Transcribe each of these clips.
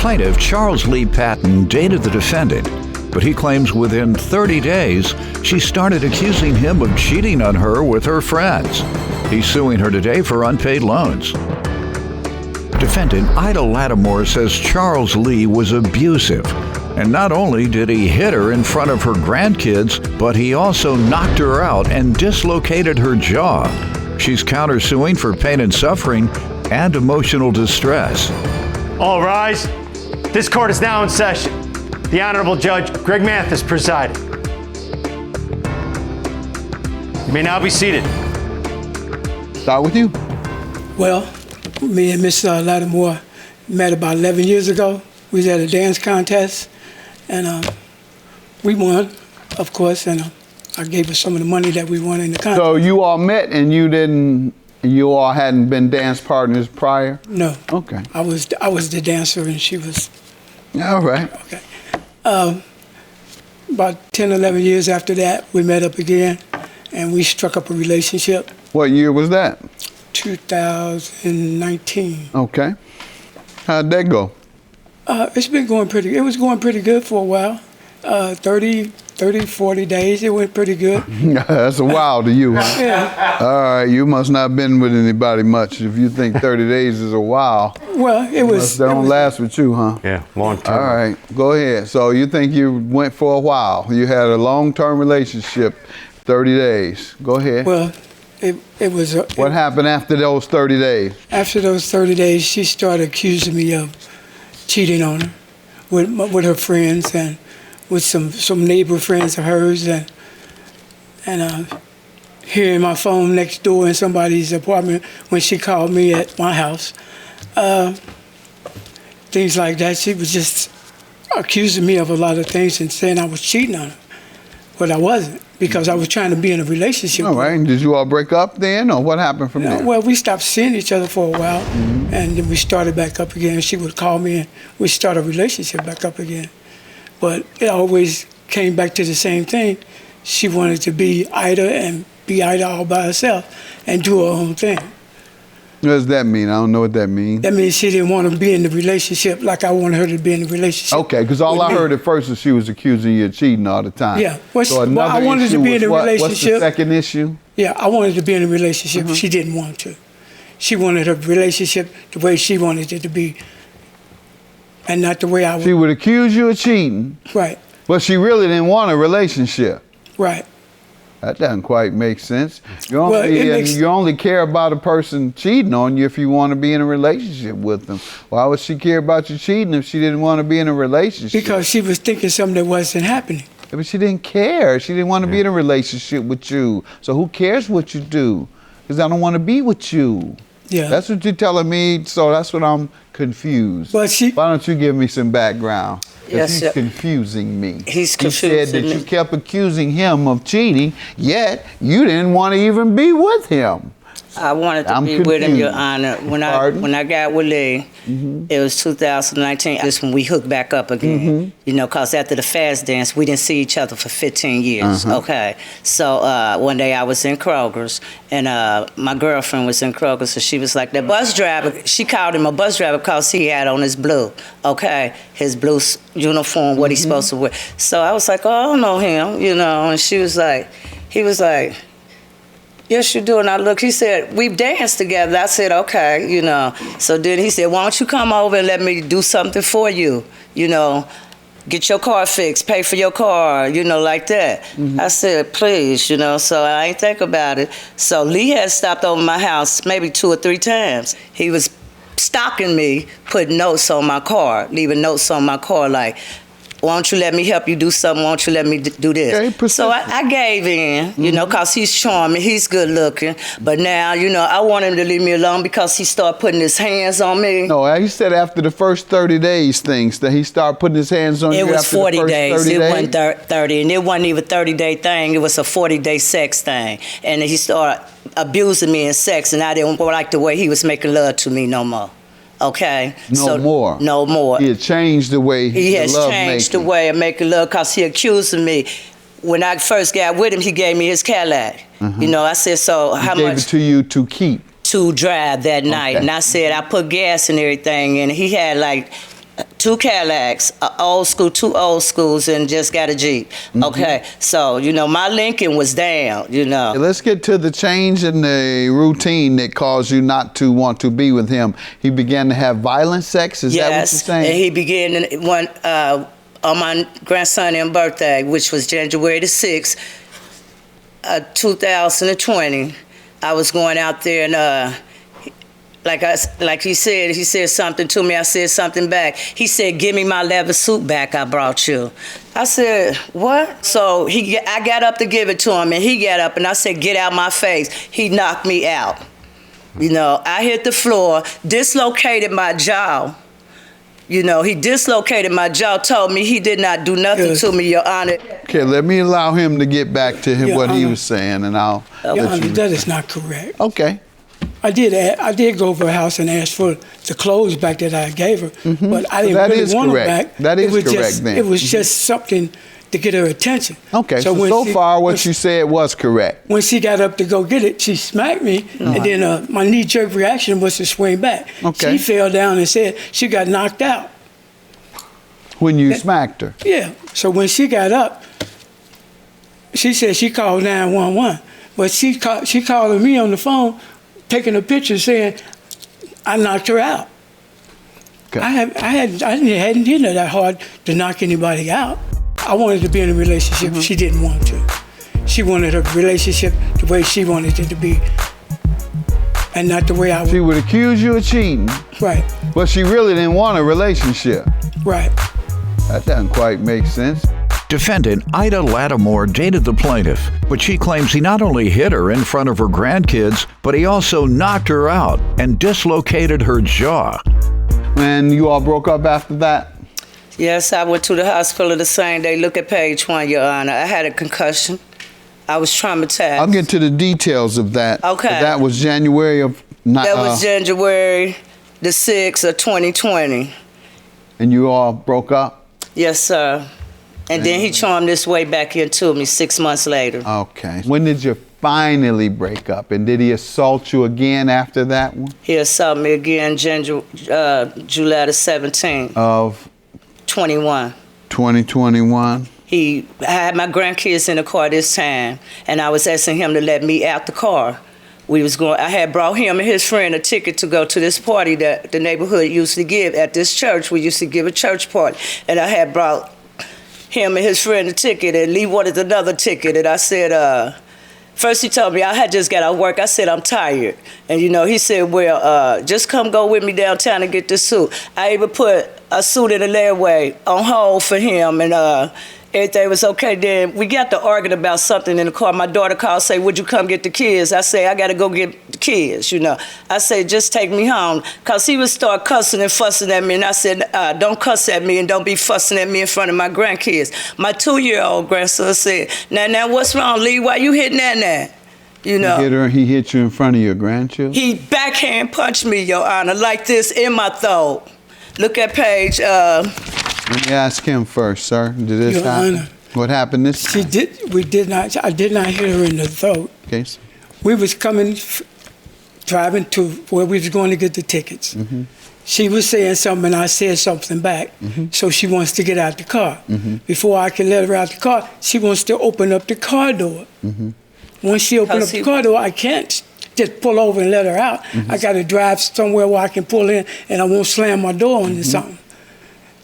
plaintiff, Charles Lee Patton, dated the defendant, but he claims within 30 days, she started accusing him of cheating on her with her friends. He's suing her today for unpaid loans. Defendant Ida Lattimore says Charles Lee was abusive. And not only did he hit her in front of her grandkids, but he also knocked her out and dislocated her jaw. She's countersuing for pain and suffering and emotional distress. All rise. This court is now in session. The Honorable Judge Greg Mathis presiding. You may now be seated. Start with you. Well, me and Miss Lattimore met about 11 years ago. We was at a dance contest, and we won, of course, and I gave her some of the money that we won in the contest. So you all met and you all hadn't been dance partners prior? No. Okay. I was the dancer and she was... All right. Okay. About 10, 11 years after that, we met up again, and we struck up a relationship. What year was that? 2019. Okay. How'd that go? It's been going pretty, it was going pretty good for a while. 30, 40 days, it went pretty good. That's a while to you, huh? Yeah. All right, you must not have been with anybody much if you think 30 days is a while. Well, it was... They don't last with you, huh? Yeah, long term. All right, go ahead. So you think you went for a while. You had a long-term relationship, 30 days. Go ahead. Well, it was... What happened after those 30 days? After those 30 days, she started accusing me of cheating on her with her friends and with some neighbor friends of hers, and hearing my phone next door in somebody's apartment when she called me at my house. Things like that. She was just accusing me of a lot of things and saying I was cheating on her, but I wasn't, because I was trying to be in a relationship. All right, and did you all break up then, or what happened from there? Well, we stopped seeing each other for a while, and then we started back up again. She would call me and we started a relationship back up again. But it always came back to the same thing. She wanted to be Ida and be Ida all by herself and do her own thing. What does that mean? I don't know what that means. That means she didn't want to be in the relationship like I wanted her to be in the relationship. Okay, because all I heard at first was she was accusing you of cheating all the time. Yeah. Well, So I wanted to be in a relationship. What's the second issue? Yeah, I wanted to be in a relationship. She didn't want to. She wanted her relationship the way she wanted it to be, and not the way I would. She would accuse you of cheating. Right. But she really didn't want a relationship. Right. That doesn't quite make sense. You Well, only care about a person cheating on you if you want to be in a relationship with them. Why would she care about you cheating if she didn't want to be in a relationship? Because she was thinking something that wasn't happening. But she didn't care. She didn't want to be in a relationship with you. So who cares what you do? Because I don't want to be with you. Yeah. That's what you're telling me, so that's what I'm confused. But why don't you give me some background? Yes, he's sir. confusing me. He's He said confusing that you me. kept accusing him of cheating, yet you didn't want to even be with him. I wanted to I'm be with him, Your confused. Honor. Pardon? When I got with Lee, it was 2019. That's when we hooked back up again. You know, because after the fast dance, we didn't see each other for 15 years. Okay. So one day I was in Kroger's, and my girlfriend was in Kroger's, so she was like, the bus driver, she called him a bus driver because he had on his blue, okay, his blue uniform, what he's supposed to wear. So I was like, oh, I don't know him, you know, and she was like, he was like, yes, you do. And I looked, he said, we've danced together. I said, okay, you know. So then he said, why don't you come over and let me do something for you, you know, get your car fixed, pay for your car, you know, like that. I said, please, you know, so I ain't think about it. So Lee had stopped over my house maybe 2 or 3 times. He was stalking me, putting notes on my car, leaving notes on my car like, why don't you let me help you do something? Why don't you let me do this? Okay, so I gave in, you know, because he's charming, he's good looking. But now, you know, I want him to leave me alone because he started putting his hands on me. No, he said after the first 30 days things that he started putting his hands on you. It was after the 40 first days. 30 It days? wasn't 30, and it wasn't even a 30-day thing. It was a 40-day sex thing. And he started abusing me in sex, and I didn't like the way he was making love to me no more. Okay? No more. No more. He had changed the way He has changed the way of making love because he accused me. When I first got with him, he gave me his Cadillac. You know, I said, so how He gave much? it to you to keep. To drive that night. Okay. And I said, I put gas and everything, and he had like 2 Cadillacs, two old schools, and just got a Jeep. Okay, so, my Lincoln was down, Let's get to the change in the routine that caused you not to want to be with him. He began to have violent sex, is that what you're saying? Yes, and he began on my grandson's birthday, which was January the 6th, 2020. I was going out there and like he said something to me. I said something back. He said, "Give me my leather suit back I brought you." I said, "What?" So I got up to give it to him, and he got up, and I said, "Get out my face." He knocked me out. I hit the floor, dislocated my jaw. He dislocated my jaw, told me he did not do nothing to me, Your Honor. Okay, let me allow him to get back to Your what he Honor. was saying, and I'll Your let Honor, you. that is not correct. Okay. I did go over her house and ask for the clothes back that I gave her, but I didn't That really is want them correct. back. That is It was correct just, then. It was just something to get her attention. Okay, so when far what when you said was correct. When she got up to go get it, she smacked me, and then my knee-jerk reaction was to swing back. Okay. She fell down and said she got knocked out. When you smacked her. Yeah. So when she got up, she said she called 911, but she called me on the phone, taking a picture saying I knocked her out. Okay. I hadn't hit her that hard to knock anybody out. I wanted to be in a relationship. She didn't want to. She wanted her relationship the way she wanted it to be, and not the way I She would. would accuse you of cheating, Right. but she really didn't want a relationship. Right. That doesn't quite make sense. Defendant Ida Lattimore dated the plaintiff, but she claims he not only hit her in front of her grandkids, but he also knocked her out and dislocated her jaw. And you all broke up after that? Yes, I went to the hospital the same day. Look at page 1, Your Honor. I had a concussion. I was traumatized. I'll get to the details of that. Okay. But that was January of... That was January the 6th of 2020. And you all broke up? Yes, sir. And then he charmed this way back into me 6 months later. Okay. When did you finally break up? And did he assault you again after that one? He assaulted me again July the 17th, Of 21. 2021? I had my grandkids in the car this time, and I was asking him to let me out the car. I had brought him and his friend a ticket to go to this party that the neighborhood used to give at this church. We used to give a church party. And I had brought him and his friend a ticket, and Lee wanted another ticket. And I said, first he told me I had just got out of work. I said, I'm tired. And he said, well, just come go with me downtown and get this suit. I even put a suit in the layaway on hold for him, and everything was okay. Then we got to arguing about something in the car. My daughter called, say, would you come get the kids? I say, I got to go get the kids, I said, just take me home. Because he would start cussing and fussing at me. And I said, don't cuss at me and don't be fussing at me in front of my grandkids. My 2-year-old grandson said, now, what's wrong, Lee? Why you hitting that now? He hit you in front of your grandchildren? He backhand punched me, Your Honor, like this in my throat. Look at page... Let me ask him first, sir. Did this Your happen? Honor. What happened this time? I did not hit her in the throat. Okay, sir. We was driving to where we was going to get the tickets. She was saying something, and I said something back. So she wants to get out the car. Before I can let her out the car, she wants to open up the car door. Once she opens up the car door, I can't just pull over and let her out. I got to drive somewhere where I can pull in, and I won't slam my door on something.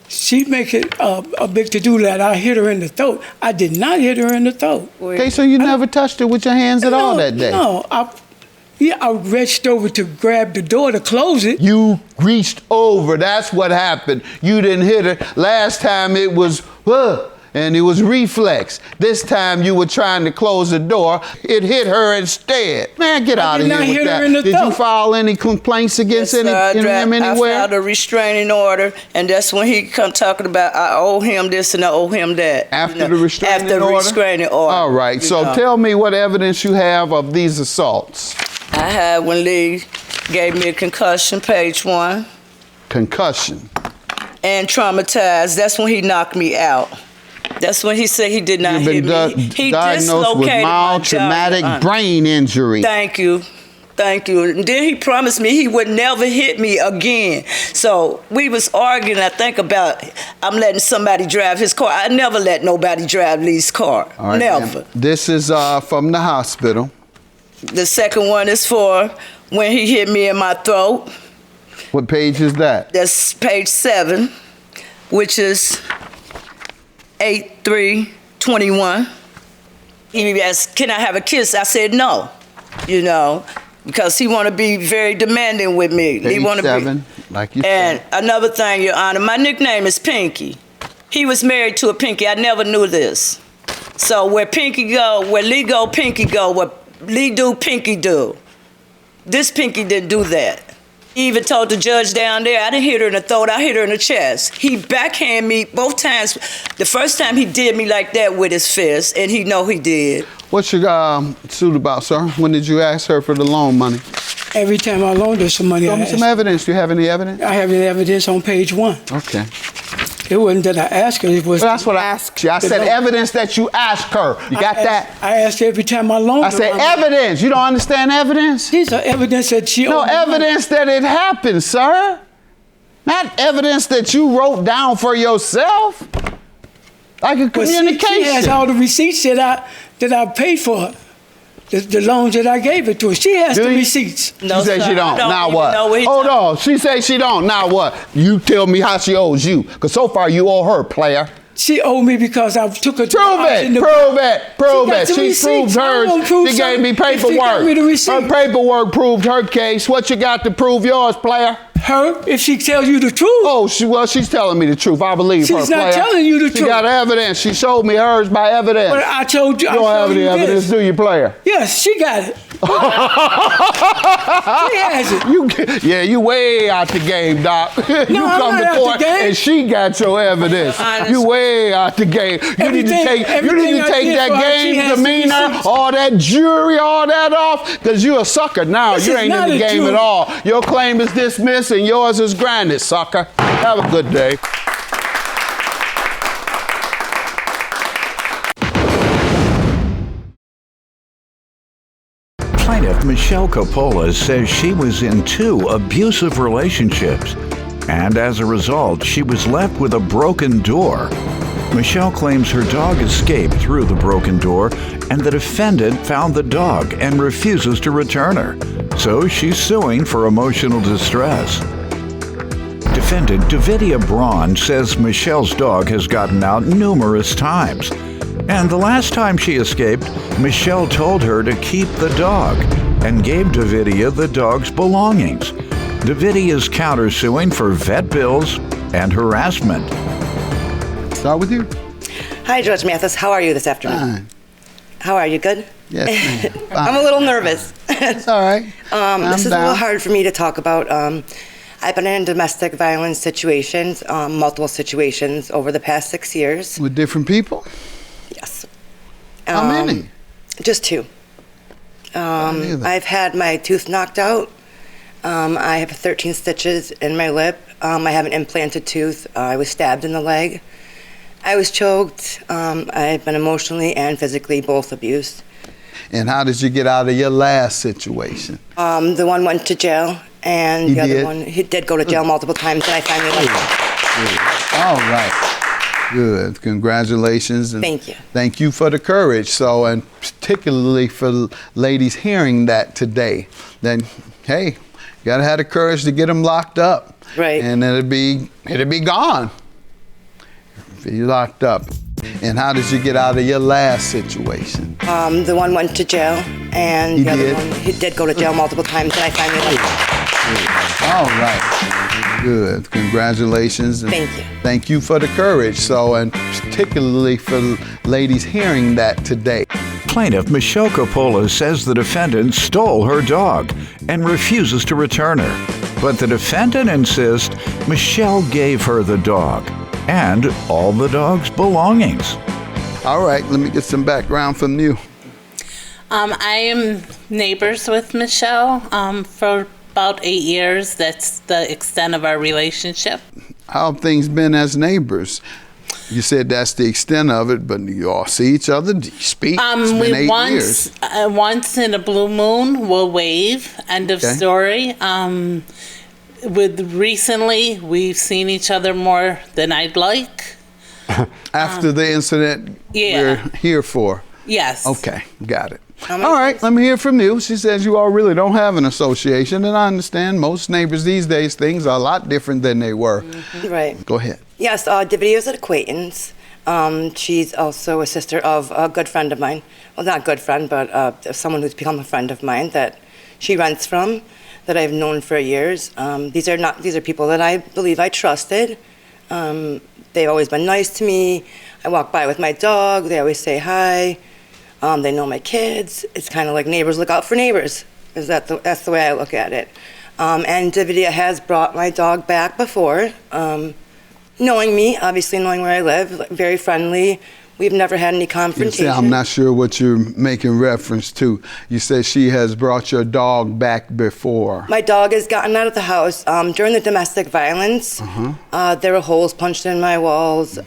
She make it a big to-do that I hit her in the throat. I did not hit her in the throat. Okay, so you never touched her with your hands at all that day? No, I reached over to grab the door to close it. You reached over. That's what happened. You didn't hit her. Last time it was, and it was reflex. This time you were trying to close the door. It hit her instead. Man, get out of here with that. Did you file any complaints against him anywhere? I filed a restraining order, and that's when he come talking about I owe him this and I owe him that. After the restraining order? After the restraining order. All right, so tell me what evidence you have of these assaults. I had when Lee gave me a concussion, page 1. Concussion. And traumatized. That's when he knocked me out. That's when he said he did not hit me. He diagnosed with mild traumatic brain injury. Thank you. Thank you. And then he promised me he would never hit me again. So we was arguing, I think, about I'm letting somebody drive his car. I never let nobody drive Lee's car. All right, Never. ma'am. This is from the hospital. The second one is for when he hit me in my throat. What page is that? That's page 7, which is 8/3/21. He asked, can I have a kiss? I said no, you know, because he want to be very demanding with me. He Page want to 7, like you And said. another thing, Your Honor, my nickname is Pinky. He was married to a Pinky. I never knew this. So where Pinky go, where Lee go, Pinky go. Where Lee do, Pinky do. This Pinky didn't do that. He even told the judge down there, I didn't hit her in the throat, I hit her in the chest. He backhanded me both times. The first time he did me like that with his fist, and he know he did. What's your suit about, sir? When did you ask her for the loan money? Every time I loaned her some money, Show me some evidence. Do you have any evidence? I have the evidence on page 1. Okay. It wasn't that I asked her, it was... Well, that's what I asked you. I said evidence that you asked her. You got that? I asked her every time I loaned her. I said money. evidence. You don't understand evidence? These are evidence that she... No owed me money. evidence that it happened, sir. Not evidence that you wrote down for yourself. Like a But communication. she has all the receipts that I paid for her. The loans that I gave it to her. She has Do the you? receipts. No, She said sir, she don't. I don't Now even what? know he Hold talking- on. She said she don't. Now what? You tell me how she owes you. Because so far you owe her, player. She owed me because I took her to Prove the house in it. the- Prove it. Prove got it. the She receipts. proved I don't hers. prove She gave me something if she paperwork. got me the receipt. Her paperwork proved her case. What you got to prove yours, player? Her, if she tells you the truth. Oh, she's telling me the truth. I believe her, She's not player. telling you the She truth. got evidence. She showed me hers by evidence. But I told you. You don't have any evidence, do you, player? Yes, she got it. She has it. You way out the game, Doc. You I'm come not to out the court game. and she got your evidence. You way out the game. You need to take everything I did that for her, she game has the demeanor, receipts. all that jury, all that off, because you're a sucker now. This You is ain't in not the a game jury. at all. Your claim is dismissed and yours is granted, sucker. Have a good day. Plaintiff Michelle Coppola says she was in 2 abusive relationships, and as a result, she was left with a broken door. Michelle claims her dog escaped through the broken door, and the defendant found the dog and refuses to return her. So she's suing for emotional distress. Defendant Davidia Braun says Michelle's dog has gotten out numerous times. And the last time she escaped, Michelle told her to keep the dog and gave Davidia the dog's belongings. Davidia is countersuing for vet bills and harassment. Start with you. Hi, Judge Mathis. How are you this afternoon? Fine. How are you? Good? Yes, ma'am. Fine. I'm a little nervous. It's all right. This is a little hard for me to talk about. I've been in domestic violence situations, multiple situations over the past 6 years. With different people? Yes. How many? Just 2. either. I've had my tooth knocked out. I have 13 stitches in my lip. I have an implanted tooth. I was stabbed in the leg. I was choked. I've been emotionally and physically both abused. And how did you get out of your last situation? The one went to jail, and He the other did? one, he did go to jail multiple times, and I finally left him. All right. Good. Congratulations. And Thank you. Thank you for the courage. So, and particularly for ladies hearing that today, then, hey, you gotta have the courage to get them locked up. Right. And it'll be gone. If you're locked up. And how did you get out of your last situation? The one went to jail, and He the other did? one, he did go to jail multiple times, and I finally left him. All right. Good. Congratulations. And Thank you. Thank you for the courage. So, and particularly for ladies hearing that today. Plaintiff Michelle Coppola says the defendant stole her dog and refuses to return her. But the defendant insists Michelle gave her the dog and all the dog's belongings. All right, let me get some background from you. I am neighbors with Michelle for about 8 years. That's the extent of our relationship. How have things been as neighbors? You said that's the extent of it, but you all see each other? Do you speak? It's been 8 years. Once in a blue moon, we'll wave. End of story. With recently, we've seen each other more than I'd like. After the incident we're here for? Yes. Okay, got it. All right, let me hear from you. She says you all really don't have an association, and I understand most neighbors these days, things are a lot different than they were. Right. Go ahead. Yes, Divity is an acquaintance. She's also a sister of a good friend of mine. Well, not a good friend, but someone who's become a friend of mine that she rents from, that I've known for years. These are people that I believe I trusted. They've always been nice to me. I walk by with my dog. They always say hi. They know my kids. It's kind of like neighbors look out for neighbors. That's the way I look at it. And Divya has brought my dog back before, knowing me, obviously knowing where I live, very friendly. We've never had any confrontation. I'm not sure what you're making reference to. You say she has brought your dog back before. My dog has gotten out of the house during the domestic violence. There were holes punched in my walls,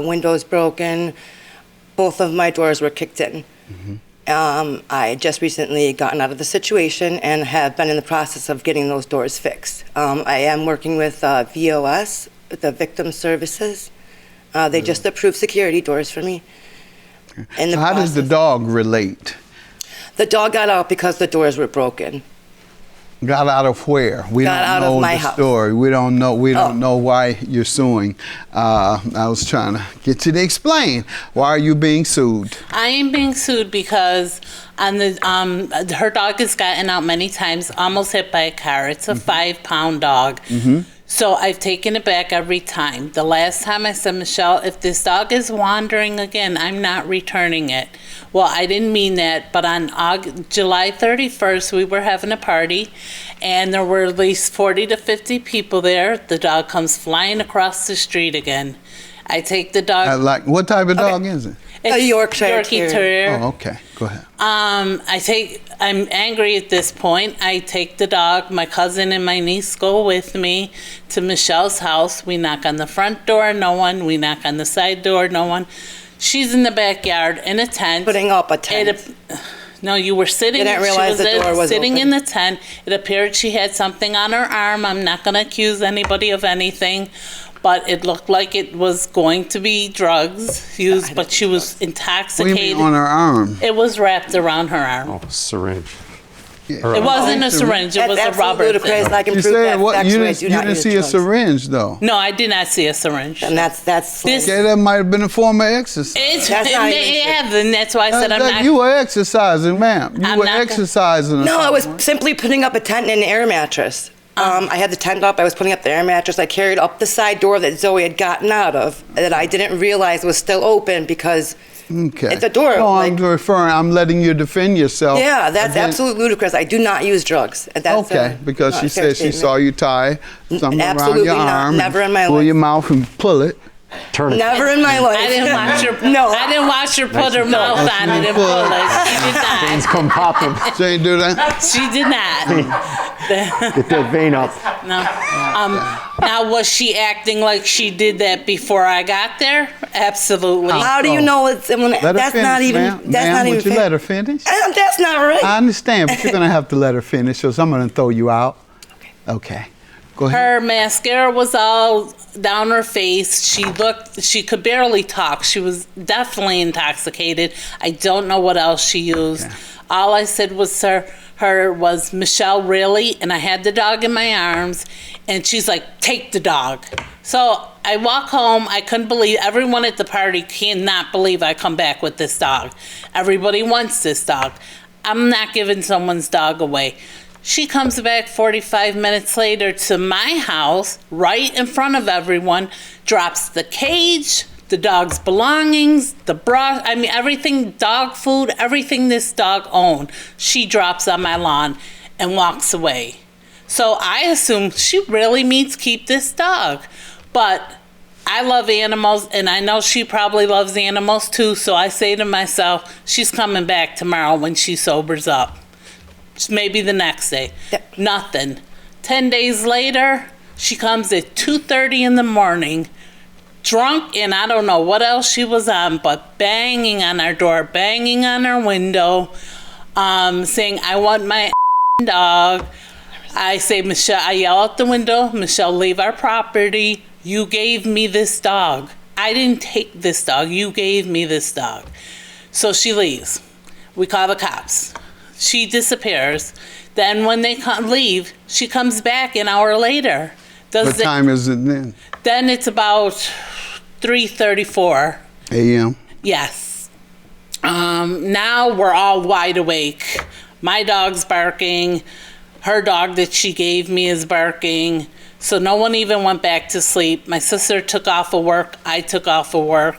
windows broken. Both of my doors were kicked in. I just recently gotten out of the situation and have been in the process of getting those doors fixed. I am working with VOS, the Victim Services. They just approved security doors for me. So how does the dog relate? The dog got out because the doors were broken. Got out of where? We got out of my house. Story. We don't know. We don't know why you're suing. I was trying to get you to explain. Why are you being sued? I am being sued because on the her dog has gotten out many times, almost hit by a car. It's a 5-pound dog. So I've taken it back every time. The last time I said, Michelle, if this dog is wandering again, I'm not returning it. Well, I didn't mean that, but on July 31st, we were having a party, and there were at least 40 to 50 people there. The dog comes flying across the street again. I take the dog. What type of dog is it? It's a Yorkshire Terrier. Oh, okay. Go ahead. I'm angry at this point. I take the dog. My cousin and my niece go with me to Michelle's house. We knock on the front door, no one. We knock on the side door, no one. She's in the backyard in a tent. Putting up a tent. No, you were sitting. Didn't realize the door was sitting open. in the tent. It appeared she had something on her arm. I'm not going to accuse anybody of anything, but it looked like it was going to be drugs used. But she was intoxicated. What do you mean on her arm? It was wrapped around her arm. Oh, syringe. It wasn't a syringe. It was a rubber thing. I can You prove said that what? You factually. didn't see a syringe though. No, I did not see a syringe. And that's This- Okay, that might have been a form of exercise. It's, That's not even and that's why I said I'm not. You were exercising, ma'am. You I'm were not gonna- exercising. or No, I was something. simply putting up a tent and an air mattress. I had the tent up. I was putting up the air mattress. I carried up the side door that Zoe had gotten out of that I didn't realize was still open because Okay. the door. No, like, I'm letting you defend yourself. yeah, that's against- absolutely ludicrous. I do not use drugs. That's Okay, because not she a fair said she statement. saw you tie something around absolutely your not. arm. Never and in my pull life. your mouth and pull it. Turn it. Never in my life. I didn't watch her. No. I didn't watch her put her mouth on it and pull it. She did Veins not. come popping. She ain't do that. She did not. Get that vein up. No. Now, was she acting like she did that before I got there? Absolutely. How do you know it's? When, Let her that's finish, not even. ma'am. That's Ma'am, not even. would you fair. let her finish? That's not right. I understand, but you're gonna have to let her finish, or someone will throw you out. Okay. Go ahead. Her mascara was all down her face. She could barely talk. She was definitely intoxicated. I don't know what else she used. Okay. All I said was her was, Michelle, really? And I had the dog in my arms, and she's like, take the dog. So I walk home. I couldn't believe, everyone at the party cannot believe I come back with this dog. Everybody wants this dog. I'm not giving someone's dog away. She comes back 45 minutes later to my house, right in front of everyone, drops the cage, the dog's belongings, the bra, everything, dog food, everything this dog owned, she drops on my lawn and walks away. So I assume she really means keep this dog. But I love animals, and I know she probably loves animals too, so I say to myself, she's coming back tomorrow when she sobers up. Maybe the next day. Nothing. 10 days later, she comes at 2:30 in the morning, drunk, and I don't know what else she was on, but banging on our door, banging on our window, saying, I want my dog. I say, Michelle, I yell out the window, Michelle, leave our property. You gave me this dog. I didn't take this dog. You gave me this dog. So she leaves. We call the cops. She disappears. Then when they leave, she comes back an hour later. What time is it then? Then it's about 3:34 a.m. Yes. Now we're all wide awake. My dog's barking. Her dog that she gave me is barking. So no one even went back to sleep. My sister took off of work. I took off of work.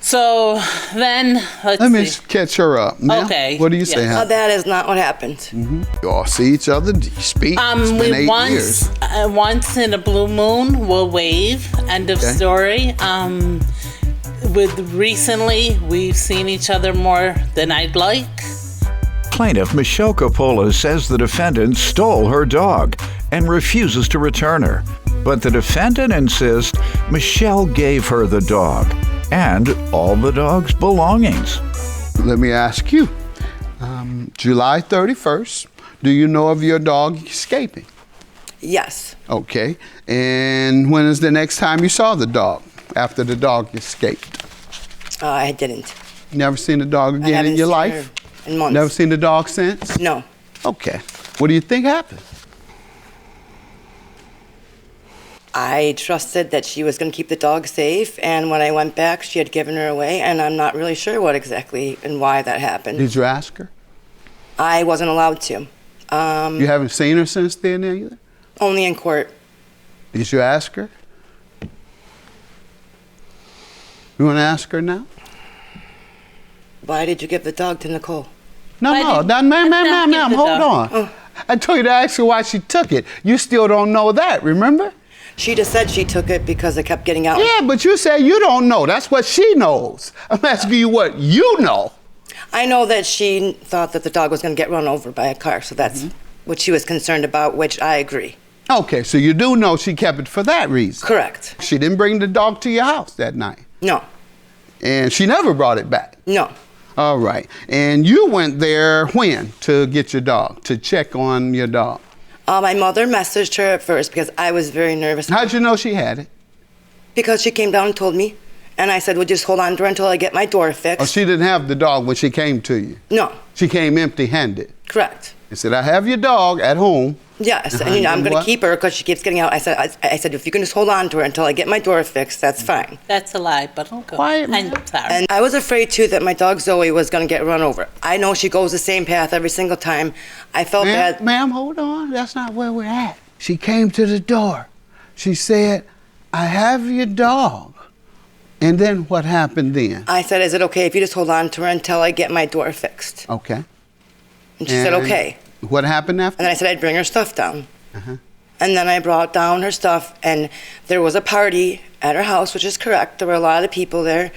So then, let me catch her up. Ma'am, okay. What do you say? That is not what happened. Mm-hmm. You all see each other? Do you speak? It's been 8 years. Once in a blue moon, we'll wave. End of story. Recently, we've seen each other more than I'd like. Plaintiff Michelle Coppola says the defendant stole her dog and refuses to return her. But the defendant insists Michelle gave her the dog and all the dog's belongings. Let me ask you, July 31st, do you know of your dog escaping? Yes. Okay. And when is the next time you saw the dog after the dog escaped? I didn't. Never seen the dog again in your life? In months. Never seen the dog since? No. Okay. What do you think happened? I trusted that she was going to keep the dog safe, and when I went back, she had given her away, and I'm not really sure what exactly and why that happened. Did you ask her? I wasn't allowed to. You haven't seen her since then either? Only in court. Did you ask her? You want to ask her now? Why did you give the dog to Nicole? Ma'am, hold on. Oh. I told you to ask her why she took it. You still don't know that, remember? She just said she took it because it kept getting out. Yeah, but you said you don't know. That's what she knows. I'm asking you what you know. I know that she thought that the dog was going to get run over by a car, so that's what she was concerned about, which I agree. Okay, so you do know she kept it for that reason. Correct. She didn't bring the dog to your house that night. No. And she never brought it back. No. All right. And you went there when to get your dog, to check on your dog? My mother messaged her at first because I was very nervous. How'd you know she had it? Because she came down and told me. And I said, well, just hold on to her until I get my door fixed. Oh, she didn't have the dog when she came to you? No. She came empty-handed? Correct. She said, I have your dog at home. Yes, and I'm going to keep her because she keeps getting out. I said, if you can just hold on to her until I get my door fixed, that's fine. That's a lie, but okay. Quiet, I'm sorry. And I was afraid, too, that my dog Zoe was going to get run over. I know she goes the same path every single time. I felt bad. Ma'am, hold on. That's not where we're at. She came to the door. She said, I have your dog. And then what happened then? I said, is it okay if you just hold on to her until I get my door fixed? Okay. And she said, okay. What happened after? And then I said I'd bring her stuff down. And then I brought down her stuff, and there was a party at her house, which is correct. There were a lot of people there.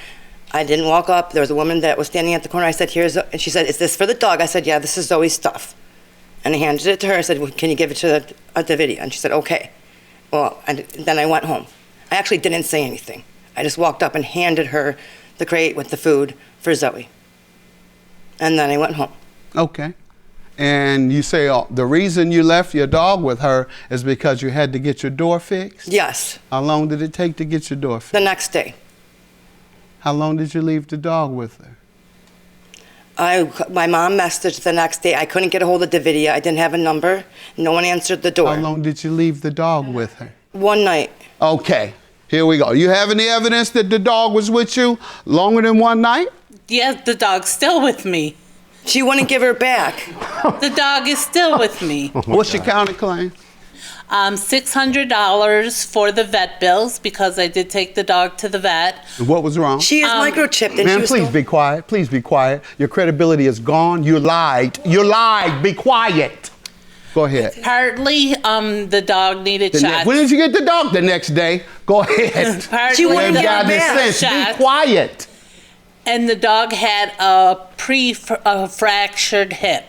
I didn't walk up. There was a woman that was standing at the corner. I said, and she said, is this for the dog? I said, yeah, this is Zoe's stuff. And I handed it to her. I said, well, can you give it to the video? And she said, okay. Well, then I went home. I actually didn't say anything. I just walked up and handed her the crate with the food for Zoe. And then I went home. Okay. And you say the reason you left your dog with her is because you had to get your door fixed? Yes. How long did it take to get your door fixed? The next day. How long did you leave the dog with her? My mom messaged the next day. I couldn't get a hold of Davidia. I didn't have a number. No one answered the door. How long did you leave the dog with her? One night. Okay. Here we go. You have any evidence that the dog was with you longer than one night? Yes, the dog's still with me. She wouldn't give her back. The dog is still with me. What's your counterclaim? $600 for the vet bills because I did take the dog to the vet. What was wrong? She is microchipped. And Ma'am, please be quiet. Please be quiet. Your credibility is gone. You lied. You lied. Be quiet. Go ahead. Partly, the dog needed shots. When did you get the dog? The next day. Go ahead. Partly, She wouldn't the give her dog back. needed Be shots. quiet. and the dog had a fractured hip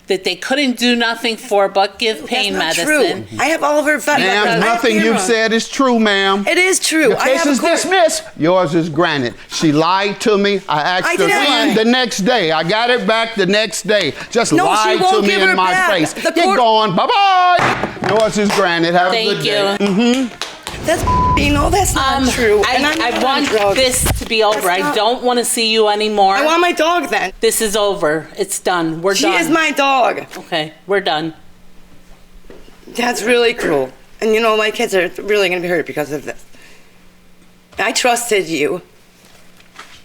that they couldn't do nothing for but give pain That's not medicine. true. I have all of her vet Ma'am, records. nothing you've said is true, ma'am. It is true. The I case have a is court- dismissed. Yours is granted. She lied to me. I asked I her didn't in lie. the next day. I got it back the next day. Just No, she lied to won't me give in her my back. face. The Get court- going. Bye-bye. Yours is granted. Have a Thank good you. day. That's that's not true. And I'm I not want on drugs. this to be over. That's I not- don't want to see you anymore. I want my dog then. This is over. It's done. We're She done. is my dog. Okay, we're done. That's really cruel. And you know, my kids are really going to be hurt because of this. I trusted you.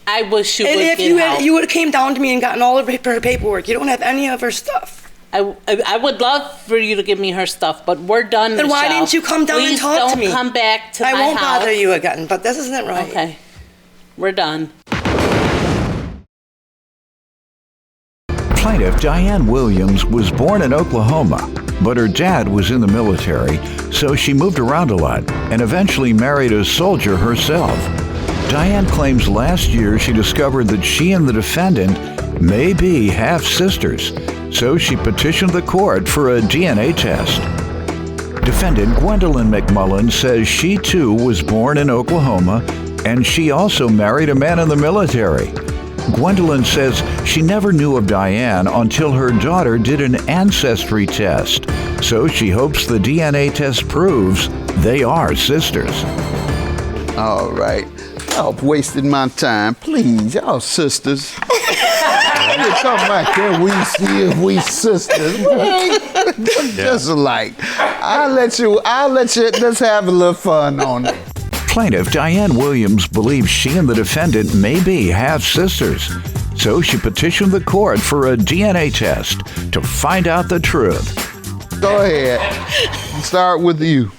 I wish you And would if get you help. you would have came down to me and gotten all of her paperwork, you don't have any of her stuff. I would love for you to give me her stuff, but we're done, Then why Michelle. didn't you come down and Please talk to me? don't come back to I my won't house. bother you again, but this isn't right. Okay, we're done. Plaintiff Diane Williams was born in Oklahoma, but her dad was in the military, so she moved around a lot and eventually married a soldier herself. Diane claims last year she discovered that she and the defendant may be half-sisters, so she petitioned the court for a DNA test. Defendant Gwendolyn McMullen says she too was born in Oklahoma, and she also married a man in the military. Gwendolyn says she never knew of Diane until her daughter did an ancestry test, so she hopes the DNA test proves they are sisters. All right. Y'all wasting my time. Please, y'all sisters. You come back here, we see if we sisters. Just alike. I'll let you, let's have a little fun on it. Plaintiff Diane Williams believes she and the defendant may be half-sisters, so she petitioned the court for a DNA test to find out the truth. Go ahead. Start with you.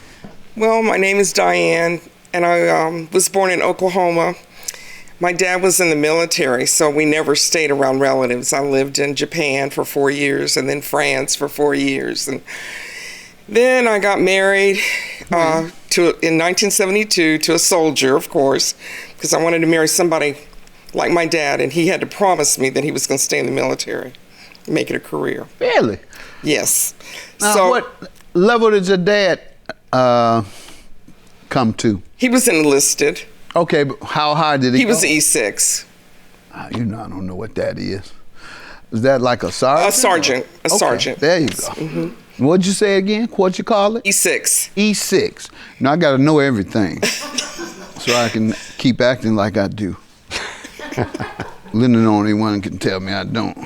Well, my name is Diane, and I was born in Oklahoma. My dad was in the military, so we never stayed around relatives. I lived in Japan for 4 years and then France for 4 years. And then I got married in 1972 to a soldier, of course, because I wanted to marry somebody like my dad, and he had to promise me that he was going to stay in the military, make it a career. Really? Yes. Now, So what level did your dad come to? he was enlisted. Okay, but how high did he He go? was E6. I don't know what that is. Is that like a sergeant? A sergeant. A Okay, sergeant. there you go. What'd you say again? What'd you call it? E6. E6. Now I got to know everything so I can keep acting like I do. Linda the only one can tell me I don't.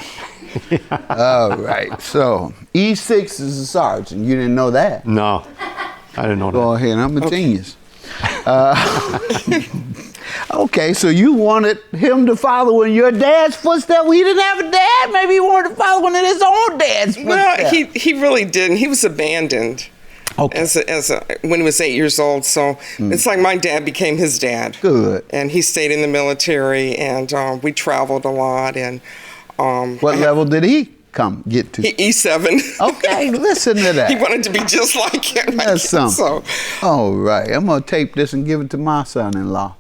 All right. So E6 is a sergeant. You didn't know that? No, I didn't know Go that. ahead. I'm a genius. Okay, so you wanted him to follow in your dad's footsteps. Well, he didn't have a dad. Maybe he wanted to follow in his own dad's footsteps. Well, he really didn't. He was abandoned Okay. when he was 8 years old. So it's like my dad became his dad. Good. And he stayed in the military, and we traveled a lot. And What level did he get to? E7. Okay, listen to that. He wanted to be just like him. I That's guess. something. So All right, I'm gonna tape this and give it to my son-in-law.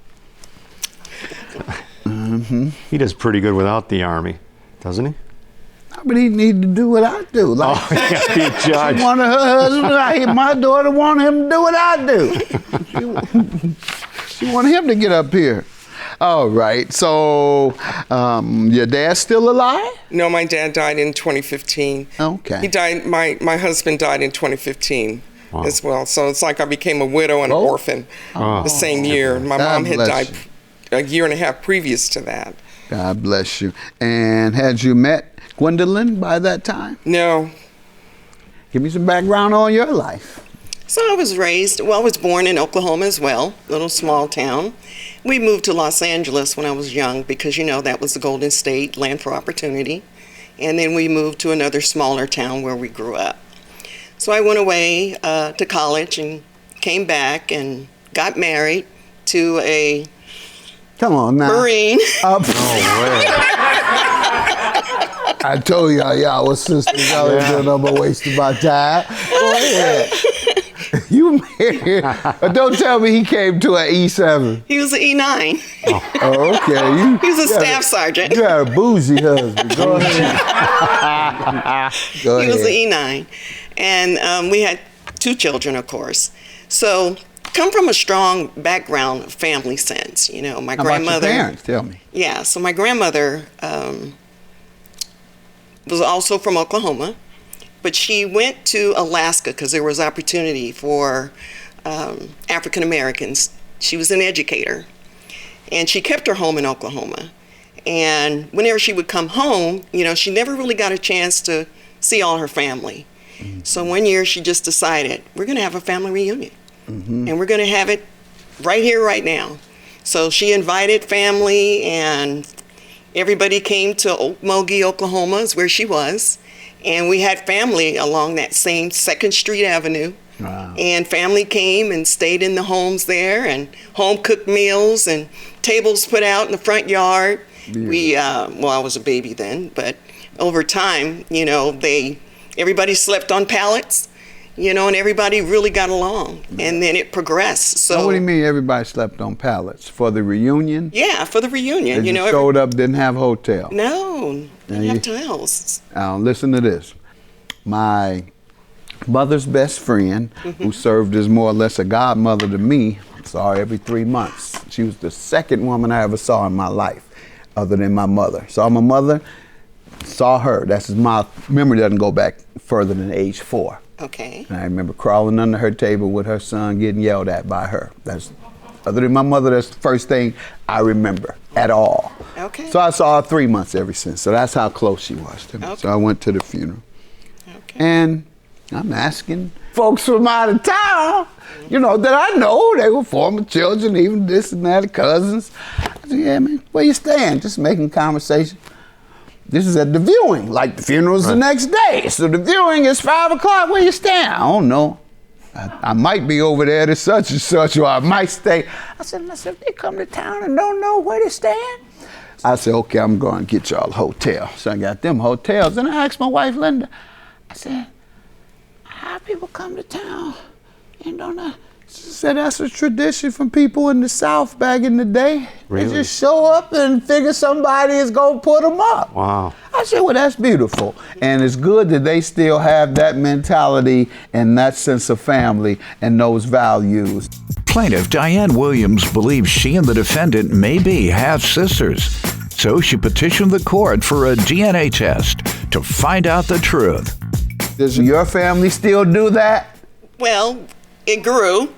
He does pretty good without the Army, doesn't he? But he need to do what I do. Like, Oh, yeah, be a judge. she wanted her husband. My daughter wanted him to do what I do. She wanted him to get up here. All right. So, your dad's still alive? no, my dad died in 2015. Okay. He died. My husband died in 2015 Wow. as well. So it's like I became a widow and an Oh. orphan the same year. My God mom had bless died you. a year and a half previous to that. God bless you. And had you met Gwendolyn by that time? No. Give me some background on your life. So I was born in Oklahoma as well, little small town. We moved to Los Angeles when I was young because, that was the Golden State, land for opportunity. And then we moved to another smaller town where we grew up. So I went away to college and came back and got married to a Come on now. Marine. I told y'all was sisters. Y'all ain't doing no more wasting my time. Go ahead. You married, but don't tell me he came to an E7. He was an E9. Oh, okay. He was a staff sergeant. You had a bougie husband. Go ahead. Go He was an ahead. E9. And we had 2 children, of course. So, come from a strong background, family sense. You know, my How grandmother. about your parents? Tell me. Yeah, so my grandmother was also from Oklahoma, but she went to Alaska because there was opportunity for African Americans. She was an educator, and she kept her home in Oklahoma. And whenever she would come home, you know, she never really got a chance to see all her family. So one year she just decided, we're going to have a family reunion, and we're going to have it right here, right now. So she invited family, and everybody came to Okmulgee, Oklahoma, is where she was. And we had family along that same 2nd Street Avenue. Wow. And family came and stayed in the homes there, and home-cooked meals and tables put out in the front yard. Yeah. Well, I was a baby then, but over time, you know, everybody slept on pallets, you know, and everybody really got along. And then it progressed. So What do you mean everybody slept on pallets? For the reunion? yeah, for the reunion, They you just know. showed up, didn't have a hotel. No, didn't have tiles. Now, listen to this. My mother's best friend, who served as more or less a godmother to me, saw her every 3 months. She was the 2nd woman I ever saw in my life, other than my mother. Saw my mother, saw her. That's my memory doesn't go back further than age 4. Okay. And I remember crawling under her table with her son getting yelled at by her. That's, other than my mother, that's the first thing I remember at all. Okay. So I saw her 3 months ever since. So that's how close she was to me. Okay. So I went to the funeral. Okay. And I'm asking folks from out of town, you know, that I know, they were former children, even this and that, cousins. I said, yeah, man, where you staying? Just making conversation. This is at the viewing, like the funeral's the next day. So the viewing is 5 o'clock, where you staying? I don't know. I might be over there to such and such, or I might stay. I said, if they come to town and don't know where to stand. I said, okay, I'm going to get y'all a hotel. So I got them hotels. And I asked my wife, Linda, I said, how people come to town and don't know? She said that's a tradition from people in the South back in the day. Really? They just show up and figure somebody is going to put them up. Wow. I said, well, that's beautiful. And it's good that they still have that mentality and that sense of family and those values. Plaintiff Diane Williams believes she and the defendant may be half-sisters. So she petitioned the court for a DNA test to find out the truth. Does your family still do that? Well, it grew,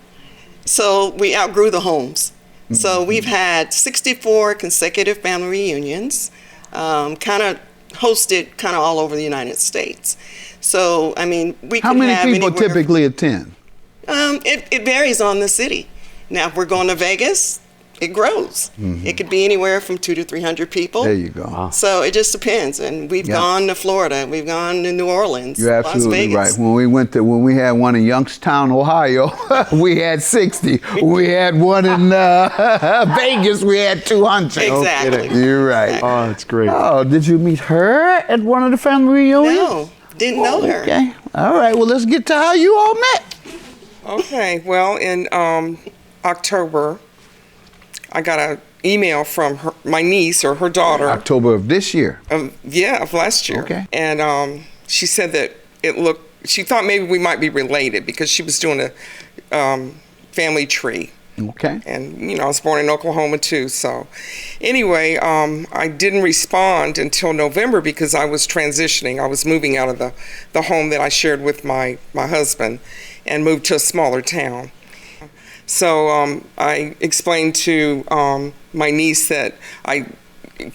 so we outgrew the homes. So we've had 64 consecutive family reunions, kind of hosted kind of all over the United States. So, I mean, we How could many have people anywhere, typically attend? It varies on the city. Now, if we're going to Vegas, it grows. It could be anywhere from 200 to 300 people. There you go. So it just depends. And we've gone to Florida, we've gone to New Orleans, You're Las absolutely Vegas. right. When we had one in Youngstown, Ohio, we had 60. When we had one in Vegas, we had 200. Exactly. You're right. Oh, that's great. Oh, did you meet her at one of the family reunions? No, didn't know her. Okay. All right. Well, let's get to how you all met. Okay, well, in October, I got an email from my niece or her daughter. October of this year. Of last year. Okay. And she said that she thought maybe we might be related because she was doing a family tree. Okay. And, you know, I was born in Oklahoma too. So anyway, I didn't respond until November because I was transitioning. I was moving out of the home that I shared with my husband and moved to a smaller town. So I explained to my niece that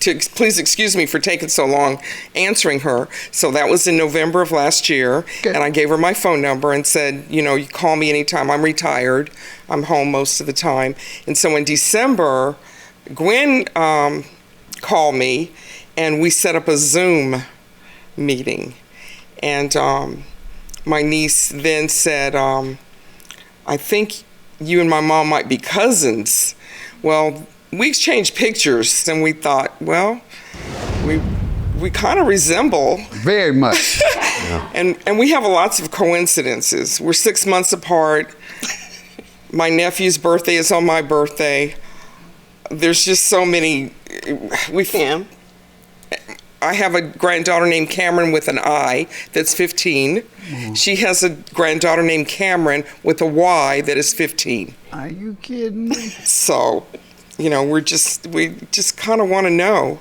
please excuse me for taking so long answering her. So that was in November of last year. And I gave her my phone number and said, you know, you call me anytime. I'm retired. I'm home most of the time. And so in December, Gwen called me and we set up a Zoom meeting. And my niece then said, I think you and my mom might be cousins. Well, we exchanged pictures and we thought, well, we we kind of resemble. Very much. And we have lots of coincidences. We're 6 months apart. My nephew's birthday is on my birthday. There's just so many. I have a granddaughter named Cameron with an I that's 15. She has a granddaughter named Cameron with a Y that is 15. Are you kidding me? So, we just kind of want to know.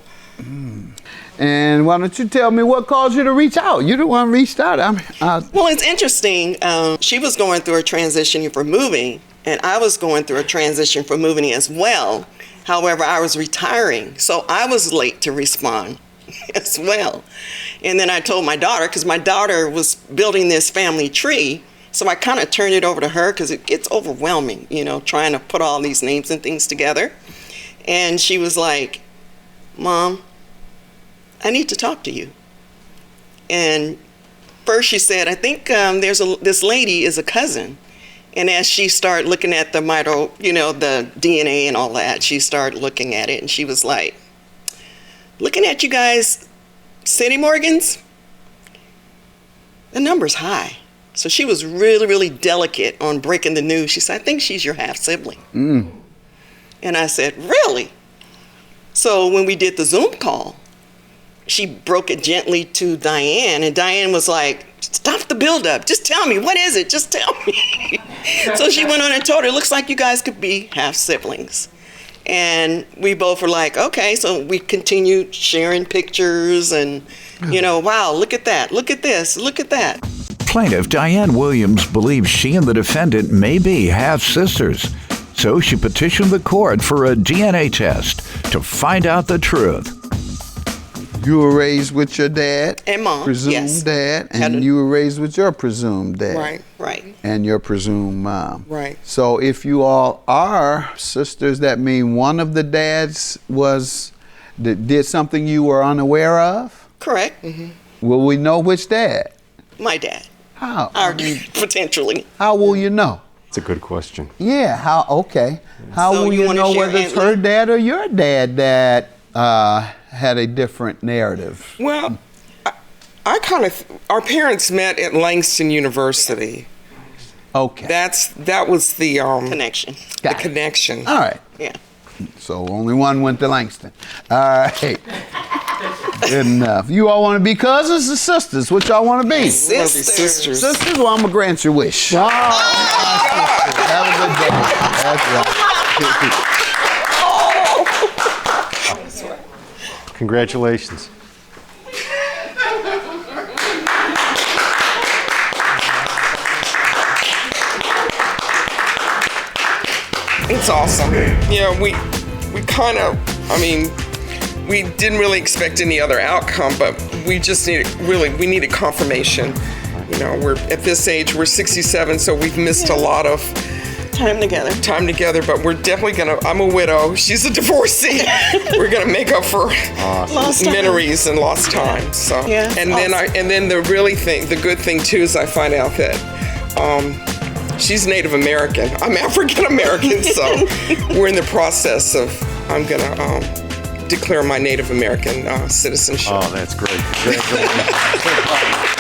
And why don't you tell me what caused you to reach out? You the one reached out. Well, it's interesting. She was going through a transition for moving, and I was going through a transition for moving as well. However, I was retiring, so I was late to respond as well. And then I told my daughter, because my daughter was building this family tree, so I kind of turned it over to her because it gets overwhelming, trying to put all these names and things together. And she was like, Mom, I need to talk to you. And first she said, I think this lady is a cousin. And as she started looking at the the DNA and all that, she started looking at it and she was like, looking at you guys, City Morgans, the number's high. So she was really, really delicate on breaking the news. She said, I think she's your half sibling. And I said, really? So when we did the Zoom call, she broke it gently to Diane, and Diane was like, stop the buildup. Just tell me, what is it? Just tell me. So she went on and told her, it looks like you guys could be half siblings. And we both were like, okay. So we continued sharing pictures and, wow, look at that. Look at this. Look at that. Plaintiff Diane Williams believes she and the defendant may be half-sisters, so she petitioned the court for a DNA test to find out the truth. You were raised with your dad and mom, presumed yes. dad, and you were raised with your presumed dad, right, and your presumed mom, right. So if you all are sisters, that mean one of the dads did something you were unaware of. Correct. Will we know which dad? My dad. How? Potentially. How will you know? It's a good question. Yeah. How? Okay. How So will you you wanna know share whether it's Aunt her Lee? dad or your dad that had a different narrative? Well, our parents met at Langston University. Okay. That was the Connection. Got it. connection. All right. Yeah. So only one went to Langston. All right. Good enough. You all want to be cousins or sisters? What y'all want to be? Sisters. Sisters? Well, I'm going to grant your wish. Have a good day. That's right. Congratulations. It's awesome. We kind of, we didn't really expect any other outcome, but we just needed confirmation. We're at this age, we're 67, so we've missed a lot of Time together, but we're definitely I'm a widow, she's a divorcee. We're gonna make up for Lost time. memories and lost time. So, Yeah, and then the good thing too is I find out that she's Native American. I'm African American, so we're in the process of, I'm gonna declare my Native American citizenship. Oh, that's great. Congratulations.